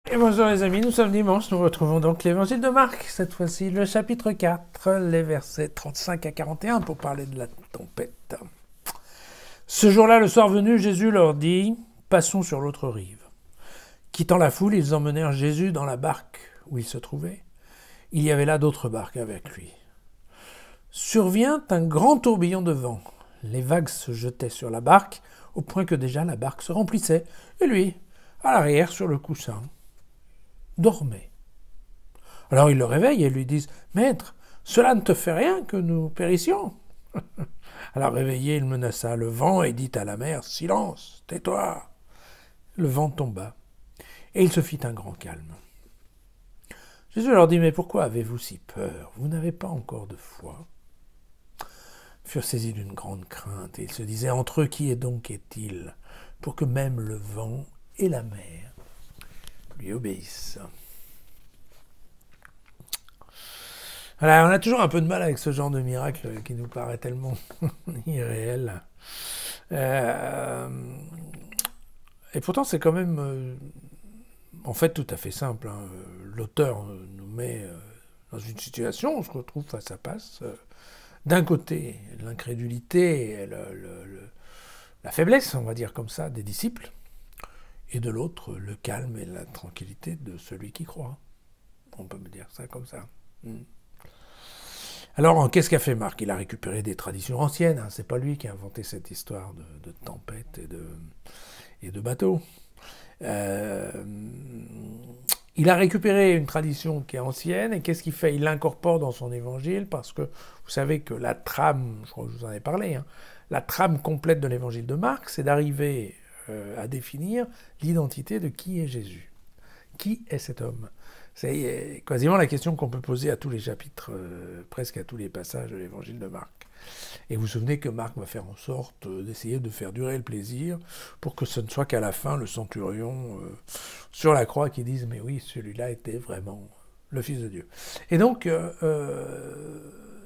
Et bonjour les amis, nous sommes dimanche, nous retrouvons donc l'évangile de Marc, cette fois-ci le chapitre 4, les versets 35 à 41 pour parler de la tempête. Ce jour-là, le soir venu, Jésus leur dit « Passons sur l'autre rive ». Quittant la foule, ils emmenèrent Jésus dans la barque où il se trouvait. Il y avait là d'autres barques avec lui. Survient un grand tourbillon de vent. Les vagues se jetaient sur la barque, au point que déjà la barque se remplissait, et lui, à l'arrière, sur le coussin, dormait. Alors ils le réveillent et lui disent « Maître, cela ne te fait rien que nous périssions ?» Alors réveillé, il menaça le vent et dit à la mer « Silence, tais-toi !» Le vent tomba, et il se fit un grand calme. Jésus leur dit « Mais pourquoi avez-vous si peur? Vous n'avez pas encore de foi ?» Ils furent saisis d'une grande crainte, et ils se disaient entre eux « Qui donc est-il pour que même le vent et la mer lui obéissent ?» Alors, on a toujours un peu de mal avec ce genre de miracle qui nous paraît tellement irréel. Et pourtant, c'est quand même, en fait, tout à fait simple. L'auteur nous met dans une situation où on se retrouve face à face. D'un côté, l'incrédulité et la faiblesse, on va dire comme ça, des disciples. Et de l'autre, le calme et la tranquillité de celui qui croit. On peut me dire ça comme ça. Alors, qu'est-ce qu'a fait Marc? Il a récupéré des traditions anciennes. C'est pas lui qui a inventé cette histoire de tempête et de bateau. Il a récupéré une tradition qui est ancienne, et qu'est-ce qu'il fait? Il l'incorpore dans son évangile, parce que vous savez que la trame, je crois que je vous en ai parlé, la trame complète de l'évangile de Marc, c'est d'arriver à définir l'identité de qui est Jésus. Qui est cet homme? C'est quasiment la question qu'on peut poser à tous les chapitres, presque à tous les passages de l'évangile de Marc. Et vous vous souvenez que Marc va faire en sorte d'essayer de faire durer le plaisir pour que ce ne soit qu'à la fin le centurion sur la croix qui dise « Mais oui, celui-là était vraiment le Fils de Dieu ». Et donc,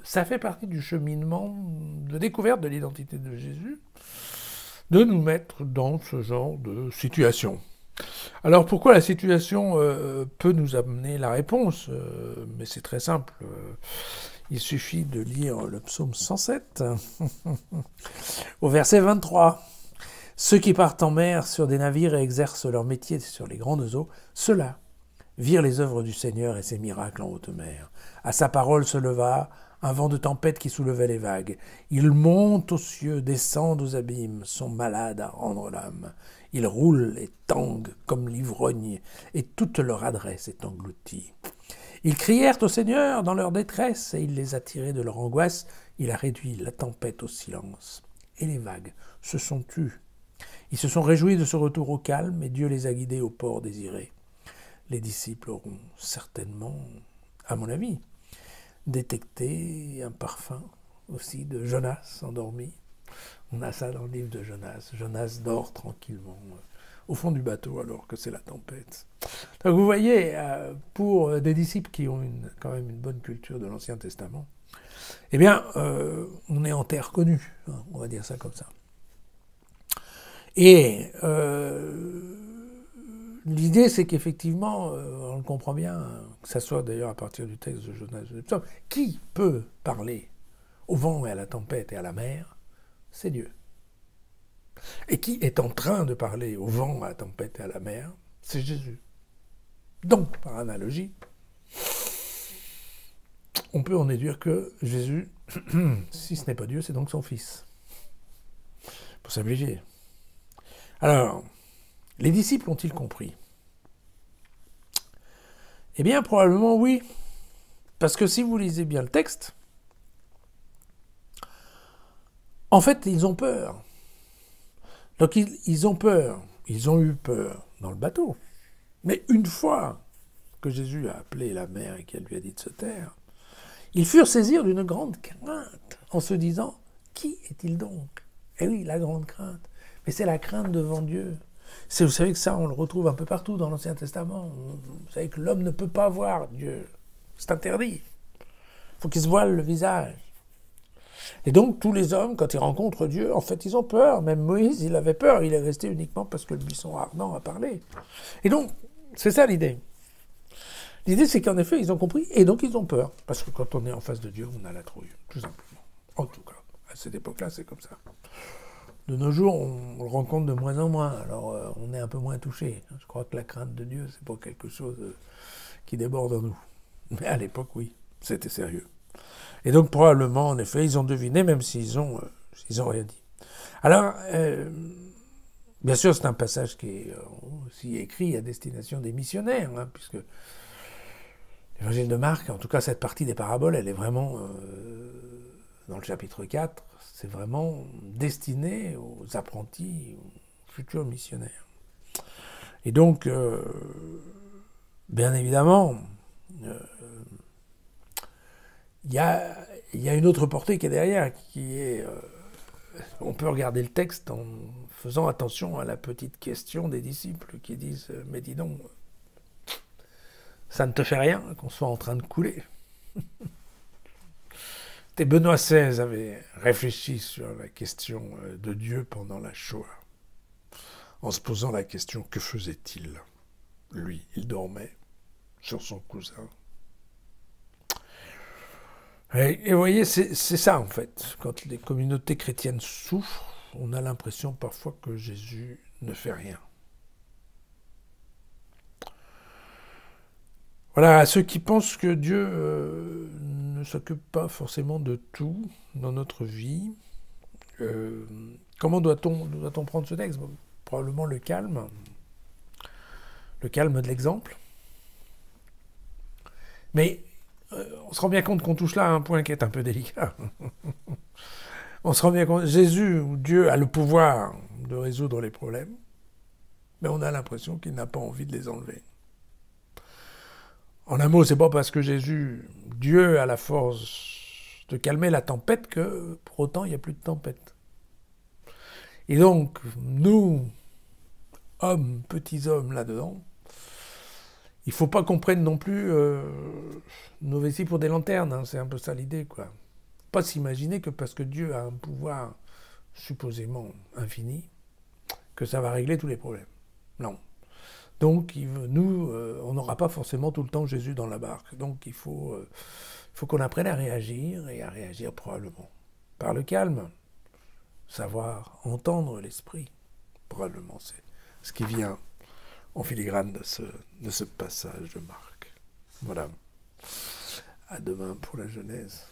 ça fait partie du cheminement de découverte de l'identité de Jésus, de nous mettre dans ce genre de situation. Alors pourquoi la situation peut nous amener la réponse? Mais c'est très simple. Il suffit de lire le psaume 107 au verset 23. « Ceux qui partent en mer sur des navires et exercent leur métier sur les grandes eaux, ceux-là virent les œuvres du Seigneur et ses miracles en haute mer. À sa parole se leva un vent de tempête qui soulevait les vagues. Ils montent aux cieux, descendent aux abîmes, sont malades à rendre l'âme. Ils roulent et tanguent comme l'ivrogne, et toute leur adresse est engloutie. Ils crièrent au Seigneur dans leur détresse, et il les a tirés de leur angoisse. Il a réduit la tempête au silence, et les vagues se sont tues. Ils se sont réjouis de ce retour au calme, et Dieu les a guidés au port désiré. Les disciples auront certainement, à mon avis, détecté un parfum aussi de Jonas endormi. On a ça dans le livre de Jonas. Jonas dort tranquillement au fond du bateau alors que c'est la tempête. Donc vous voyez, pour des disciples qui ont quand même une bonne culture de l'Ancien Testament, eh bien, on est en terre connue, on va dire ça comme ça. Et l'idée, c'est qu'effectivement, on le comprend bien, que ça soit d'ailleurs à partir du texte de Jonas, qui peut parler au vent et à la tempête et à la mer? C'est Dieu. Et qui est en train de parler au vent, à la tempête et à la mer? C'est Jésus. Donc, par analogie, on peut en déduire que Jésus, si ce n'est pas Dieu, c'est donc son Fils. Pour simplifier. Alors, les disciples ont-ils compris? Eh bien, probablement oui. Parce que si vous lisez bien le texte, en fait, ils ont peur. Donc, ils ont peur. Ils ont eu peur dans le bateau. Mais une fois que Jésus a appelé la mer et qu'elle lui a dit de se taire, ils furent saisis d'une grande crainte en se disant « Qui est-il donc ?» Eh oui, la grande crainte. Mais c'est la crainte devant Dieu. Vous savez que ça, on le retrouve un peu partout dans l'Ancien Testament. Vous savez que l'homme ne peut pas voir Dieu. C'est interdit. Il faut qu'il se voile le visage. Et donc, tous les hommes, quand ils rencontrent Dieu, en fait, ils ont peur. Même Moïse, il avait peur. Il est resté uniquement parce que le buisson ardent a parlé. Et donc, C'est ça l'idée. L'idée, c'est qu'en effet, ils ont compris, et donc ils ont peur. Parce que quand on est en face de Dieu, on a la trouille, tout simplement. En tout cas, à cette époque-là, c'est comme ça. De nos jours, on le rencontre de moins en moins, alors on est un peu moins touché. Je crois que la crainte de Dieu, c'est pas quelque chose qui déborde en nous. Mais à l'époque, oui, c'était sérieux. Et donc, probablement, en effet, ils ont deviné, même s'ils ont rien dit. Alors, bien sûr, c'est un passage qui est aussi écrit à destination des missionnaires, hein, puisque l'évangile de Marc, en tout cas cette partie des paraboles, elle est vraiment, dans le chapitre 4, c'est vraiment destiné aux apprentis, aux futurs missionnaires. Et donc, bien évidemment, il y a une autre portée qui est derrière, qui est... on peut regarder le texte en faisant attention à la petite question des disciples qui disent « Mais dis donc, ça ne te fait rien qu'on soit en train de couler ?» Et Benoît XVI avait réfléchi sur la question de Dieu pendant la Shoah, en se posant la question « Que faisait-il » Lui, il dormait sur son cousin. Et vous voyez, c'est ça en fait. Quand les communautés chrétiennes souffrent, on a l'impression parfois que Jésus ne fait rien. Voilà, à ceux qui pensent que Dieu ne s'occupe pas forcément de tout dans notre vie, comment doit-on prendre ce texte? Probablement le calme de l'exemple. Mais on se rend bien compte qu'on touche là à un point qui est un peu délicat. On se rend bien compte, Jésus ou Dieu a le pouvoir de résoudre les problèmes, mais on a l'impression qu'il n'a pas envie de les enlever. En un mot, c'est pas parce que Dieu a la force de calmer la tempête que pour autant il n'y a plus de tempête. Et donc, nous, hommes, petits hommes là-dedans, il ne faut pas qu'on prenne non plus nos vessies pour des lanternes, hein, c'est un peu ça l'idée, quoi. Pas s'imaginer que parce que Dieu a un pouvoir supposément infini, que ça va régler tous les problèmes. Non. Donc, nous, on n'aura pas forcément tout le temps Jésus dans la barque. Donc, il faut qu'on apprenne à réagir, et à réagir probablement par le calme. Savoir entendre l'esprit, probablement, c'est ce qui vient en filigrane de ce passage de Marc. Voilà. À demain pour la Genèse.